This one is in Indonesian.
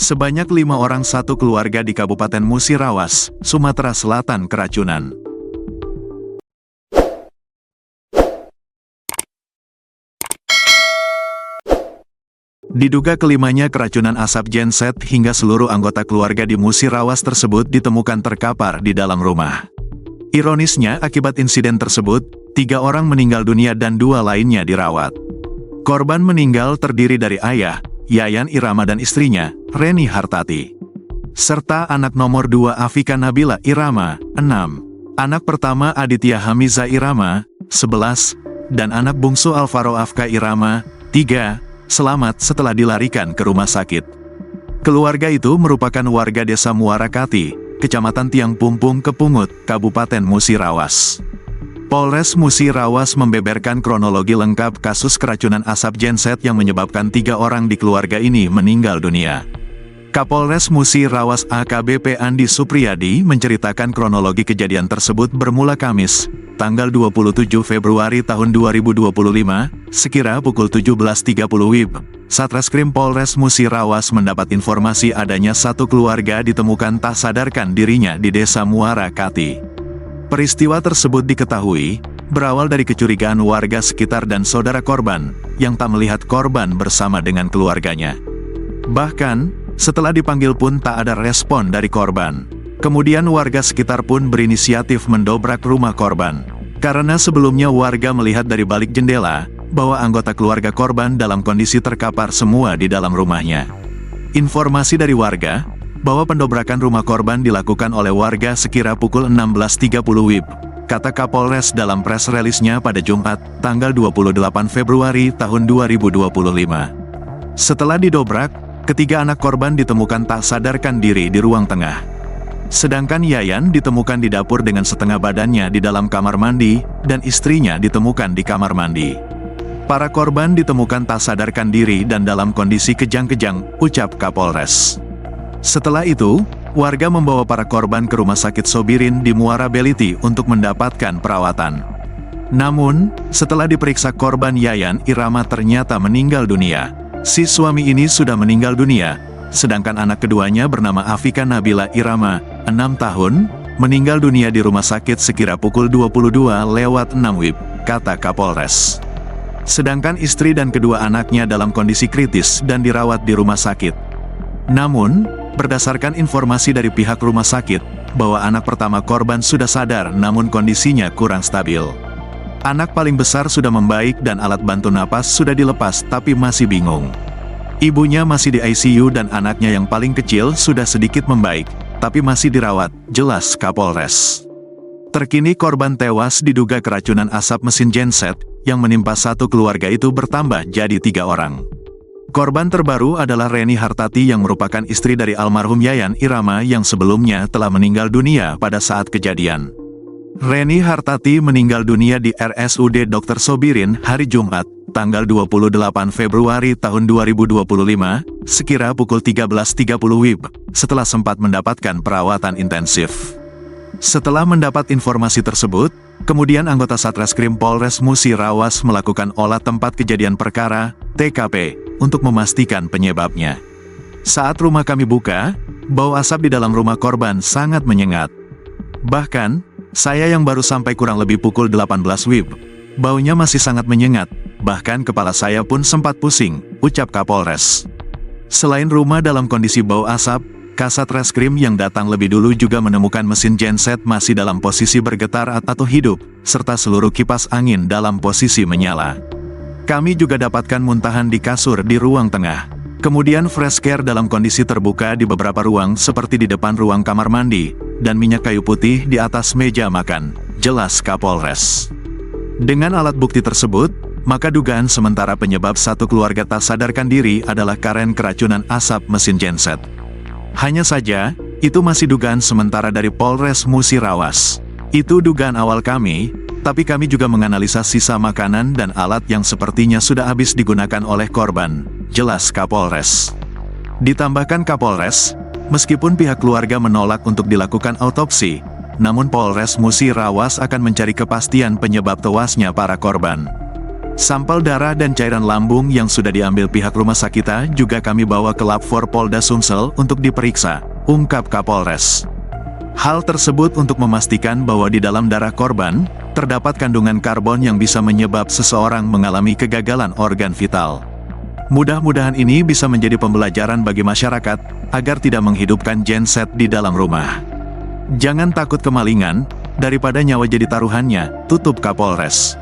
Sebanyak 5 orang satu keluarga di Kabupaten Musirawas, Sumatera Selatan keracunan. Diduga kelimanya keracunan asap genset hingga seluruh anggota keluarga di Musirawas tersebut ditemukan terkapar di dalam rumah. Ironisnya, akibat insiden tersebut, 3 orang meninggal dunia dan 2 lainnya dirawat. Korban meninggal terdiri dari ayah, Yayan Irama dan istrinya, Reni Hartati. Serta anak nomor 2 Afika Nabila Irama, 6. Anak pertama Aditya Hamiza Irama, 11. Dan anak bungsu Alvaro Afka Irama, 3. Selamat setelah dilarikan ke rumah sakit. Keluarga itu merupakan warga desa Muara Kati, Kecamatan Tiang Pumpung Kepungut, Kabupaten Musirawas. Polres Musirawas membeberkan kronologi lengkap kasus keracunan asap genset yang menyebabkan 3 orang di keluarga ini meninggal dunia. Kapolres Musirawas AKBP Andi Supriyadi menceritakan kronologi kejadian tersebut bermula Kamis, tanggal 27 Februari tahun 2025, sekira pukul 17.30 WIB. Satreskrim Polres Musirawas mendapat informasi adanya satu keluarga ditemukan tak sadarkan dirinya di desa Muara Kati. Peristiwa tersebut diketahui berawal dari kecurigaan warga sekitar dan saudara korban, yang tak melihat korban bersama dengan keluarganya. Bahkan, setelah dipanggil pun tak ada respon dari korban. Kemudian warga sekitar pun berinisiatif mendobrak rumah korban. Karena sebelumnya warga melihat dari balik jendela, bahwa anggota keluarga korban dalam kondisi terkapar semua di dalam rumahnya. Informasi dari warga, bahwa pendobrakan rumah korban dilakukan oleh warga sekira pukul 16.30 WIB, kata Kapolres dalam press release-nya pada Jumat, tanggal 28 Februari tahun 2025. Setelah didobrak, ketiga anak korban ditemukan tak sadarkan diri di ruang tengah. Sedangkan Yayan ditemukan di dapur dengan setengah badannya di dalam kamar mandi, dan istrinya ditemukan di kamar mandi. Para korban ditemukan tak sadarkan diri dan dalam kondisi kejang-kejang, ucap Kapolres. Setelah itu, warga membawa para korban ke Rumah Sakit Sobirin di Muara Beliti untuk mendapatkan perawatan. Namun, setelah diperiksa korban Yayan Irama ternyata meninggal dunia. Si suami ini sudah meninggal dunia, sedangkan anak keduanya bernama Afika Nabila Irama, 6 tahun, meninggal dunia di rumah sakit sekira pukul 22:06 WIB, kata Kapolres. Sedangkan istri dan kedua anaknya dalam kondisi kritis dan dirawat di rumah sakit. Namun, berdasarkan informasi dari pihak rumah sakit, bahwa anak pertama korban sudah sadar namun kondisinya kurang stabil. Anak paling besar sudah membaik dan alat bantu napas sudah dilepas tapi masih bingung. Ibunya masih di ICU dan anaknya yang paling kecil sudah sedikit membaik, tapi masih dirawat, jelas Kapolres. Terkini korban tewas diduga keracunan asap mesin genset, yang menimpa satu keluarga itu bertambah jadi 3 orang. Korban terbaru adalah Reni Hartati yang merupakan istri dari almarhum Yayan Irama yang sebelumnya telah meninggal dunia pada saat kejadian. Reni Hartati meninggal dunia di RSUD Dr. Sobirin hari Jumat, tanggal 28 Februari tahun 2025, sekira pukul 13.30 WIB, setelah sempat mendapatkan perawatan intensif. Setelah mendapat informasi tersebut, kemudian anggota Satreskrim Polres Musirawas melakukan olah tempat kejadian perkara, TKP, untuk memastikan penyebabnya. Saat rumah kami buka, bau asap di dalam rumah korban sangat menyengat. Bahkan, saya yang baru sampai kurang lebih pukul 18 WIB, baunya masih sangat menyengat, bahkan kepala saya pun sempat pusing, ucap Kapolres. Selain rumah dalam kondisi bau asap, Kasat Reskrim yang datang lebih dulu juga menemukan mesin genset masih dalam posisi bergetar atau hidup, serta seluruh kipas angin dalam posisi menyala. Kami juga dapatkan muntahan di kasur di ruang tengah. Kemudian fresh care dalam kondisi terbuka di beberapa ruang seperti di depan ruang kamar mandi, dan minyak kayu putih di atas meja makan, jelas Kapolres. Dengan alat bukti tersebut, maka dugaan sementara penyebab satu keluarga tak sadarkan diri adalah karen keracunan asap mesin genset. Hanya saja, itu masih dugaan sementara dari Polres Musirawas. Itu dugaan awal kami, tapi kami juga menganalisa sisa makanan dan alat yang sepertinya sudah habis digunakan oleh korban, jelas Kapolres. Ditambahkan Kapolres, meskipun pihak keluarga menolak untuk dilakukan autopsi, namun Polres Musirawas akan mencari kepastian penyebab tewasnya para korban. Sampel darah dan cairan lambung yang sudah diambil pihak rumah sakit juga kami bawa ke Lab 4 Polda Sumsel untuk diperiksa, ungkap Kapolres. Hal tersebut untuk memastikan bahwa di dalam darah korban, terdapat kandungan karbon yang bisa menyebab seseorang mengalami kegagalan organ vital. Mudah-mudahan ini bisa menjadi pembelajaran bagi masyarakat, agar tidak menghidupkan genset di dalam rumah. Jangan takut kemalingan, daripada nyawa jadi taruhannya, tutup Kapolres.